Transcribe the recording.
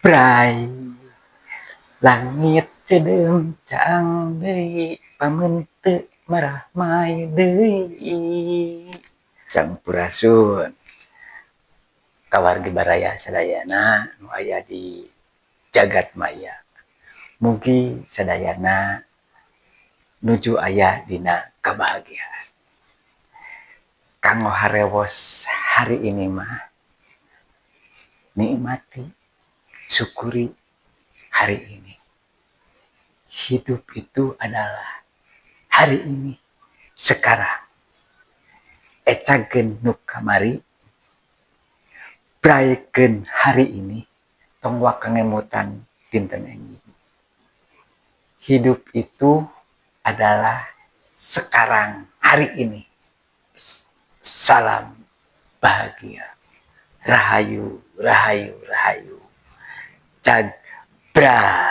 Bray langit cedem caang deui pamun teu marahmai deui Sampurasun kawargi baraya sadayana nu aya di jagat maya. Mugi sadayana nuju aya dina kabahagiaan. Kanggo harewos hari ini mah nikmati, syukuri hari ini. Hidup itu adalah hari ini, sekarang. Ecakeun nu kamari, braekeun hari ini, tong wakangemutan dinten enjing. Hidup itu adalah sekarang, hari ini. Salam bahagia. Rahayu, rahayu, rahayu. Cag bra.